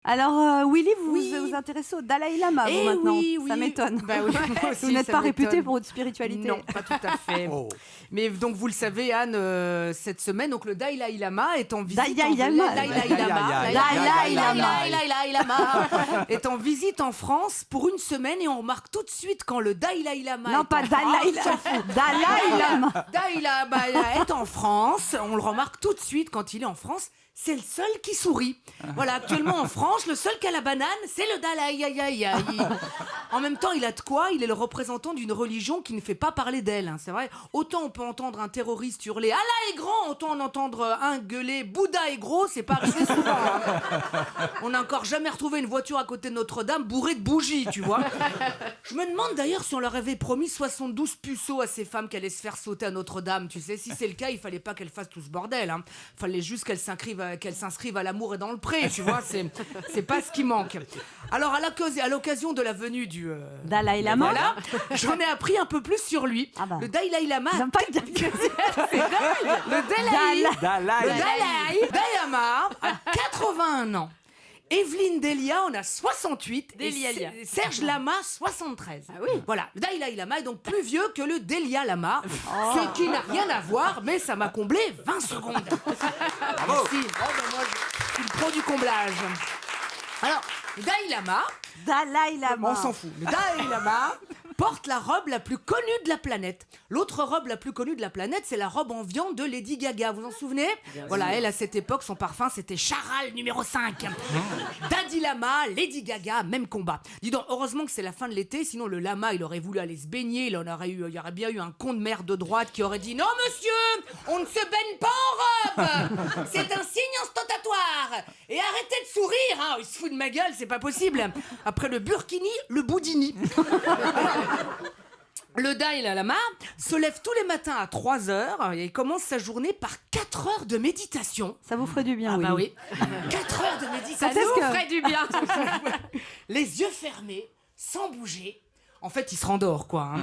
Alors, Willy, vous vous intéressez au Dalai Lama, vous, maintenant. Oui. Ça m'étonne. Bah oui, moi aussi, vous n'êtes ça pas m'étonne. réputé pour votre spiritualité. Non, pas tout à fait. Mais donc, vous le savez, Anne, cette semaine, donc le Dalai Lama est en visite. Dalai Lama est en visite en France pour une semaine et on remarque tout de suite quand le Dalai Lama. Non, pas Dalai Lama. Dalai Lama. Dalai Lama est en France. On le remarque tout de suite quand il est en France. C'est le seul qui sourit. Voilà, actuellement en France, le seul qui a la banane, c'est le Dalai. En même temps, il a de quoi. Il est le représentant d'une religion qui ne fait pas parler d'elle. C'est vrai. Autant on peut entendre un terroriste hurler « Allah est grand !» autant en entendre un gueuler « Bouddha est gros !» C'est pas arrivé souvent. On n'a encore jamais retrouvé une voiture à côté de Notre-Dame bourrée de bougies, tu vois. Je me demande d'ailleurs si on leur avait promis 72 puceaux à ces femmes qui allaient se faire sauter à Notre-Dame. Tu sais, si c'est le cas, il fallait pas qu'elles fassent tout ce bordel. Fallait juste qu'elles s'inscrivent à l'amour et dans le pré, tu vois, c'est pas ce qui manque. Alors, à l'occasion de la venue du Dalai Lama, voilà, j'en ai appris un peu plus sur lui. Ah bah. Le Dalai Lama. J'aime pas dire que Le Dalai Lama a 81 ans. Evelyne Delia en a 68 Delia. et Serge Lama 73. Ah oui. Voilà, le Dalai Lama est donc plus vieux que le Delia Lama, ce qui n'a rien à voir, mais ça m'a comblé 20 secondes. Merci. Moi, je suis le pro du comblage. Alors, le Dalai Lama. on s'en fout. Le Dalai Lama porte la robe la plus connue de la planète. L'autre robe la plus connue de la planète, c'est la robe en viande de Lady Gaga. Vous vous en souvenez ? Voilà, elle, à cette époque, son parfum, c'était Charal numéro 5. Daddy Lama, Lady Gaga, même combat. Dis donc, heureusement que c'est la fin de l'été, sinon le lama, il aurait voulu aller se baigner. Il y aurait bien eu un con de merde de droite qui aurait dit « Non, monsieur, on ne se baigne pas en robe. C'est un signe ostentatoire. Et arrêtez de sourire, il se fout de ma gueule, c'est pas possible. » Après le burkini, le boudini. Le Dalai Lama se lève tous les matins à 3h et il commence sa journée par 4 heures de méditation. Ça vous ferait du bien, Ah bah Willy. oui, 4 heures de méditation. Ça nous ferait du bien. Les yeux fermés, sans bouger. En fait, il se rendort, quoi.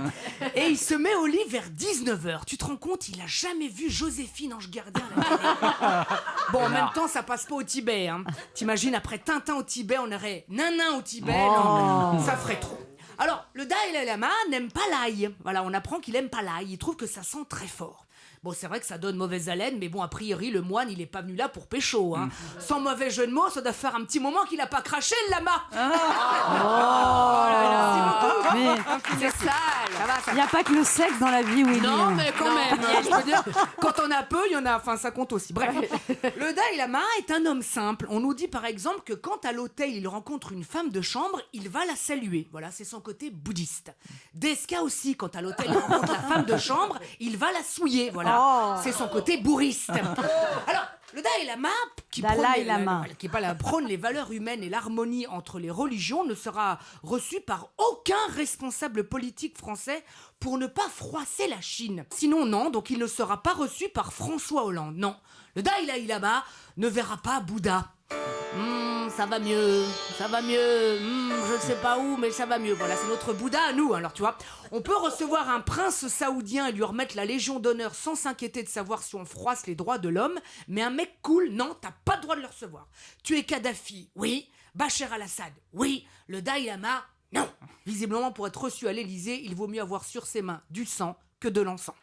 Et il se met au lit vers 19h. Tu te rends compte, il a jamais vu Joséphine Ange Gardien à la télé. Bon, en même temps, ça passe pas au Tibet. T'imagines, après Tintin au Tibet, on aurait Nanin au Tibet. Non, ça ferait trop. Alors, le Dalai Lama n'aime pas l'ail. Voilà, on apprend qu'il aime pas l'ail. Il trouve que ça sent très fort. Bon, c'est vrai que ça donne mauvaise haleine, mais bon, a priori, le moine, il est pas venu là pour pécho. Sans mauvais jeu de mots, ça doit faire un petit moment qu'il a pas craché, le lama. C'est sale. Ça va, ça Il n'y a pas que le sexe dans la vie, Willy. Non, mais quand même, je peux dire, quand on a peu, il y en a, enfin, ça compte aussi. Bref, le Dalai Lama est un homme simple. On nous dit par exemple que quand à l'hôtel, il rencontre une femme de chambre, il va la saluer. Voilà, c'est son côté bouddhiste. Deska aussi, quand à l'hôtel, il rencontre la femme de chambre, il va la souiller. Voilà, c'est son côté bourriste. Alors, le Dalai Lama, qui prône les valeurs humaines et l'harmonie entre les religions, ne sera reçu par aucun responsable politique français pour ne pas froisser la Chine. Sinon, non, donc il ne sera pas reçu par François Hollande. Non, le Dalai Lama ne verra pas Bouddha. Ça va mieux, je ne sais pas où, mais ça va mieux. Voilà, c'est notre Bouddha à nous. Alors, tu vois, on peut recevoir un prince saoudien et lui remettre la Légion d'honneur sans s'inquiéter de savoir si on froisse les droits de l'homme, mais un mec cool, non, t'as pas le droit de le recevoir. Tu es Kadhafi, oui. Bachar al-Assad, oui. Le Dalai Lama, non. Visiblement, pour être reçu à l'Élysée, il vaut mieux avoir sur ses mains du sang que de l'encens.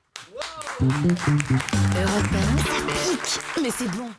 Europe 1, ça pique, mais c'est bon.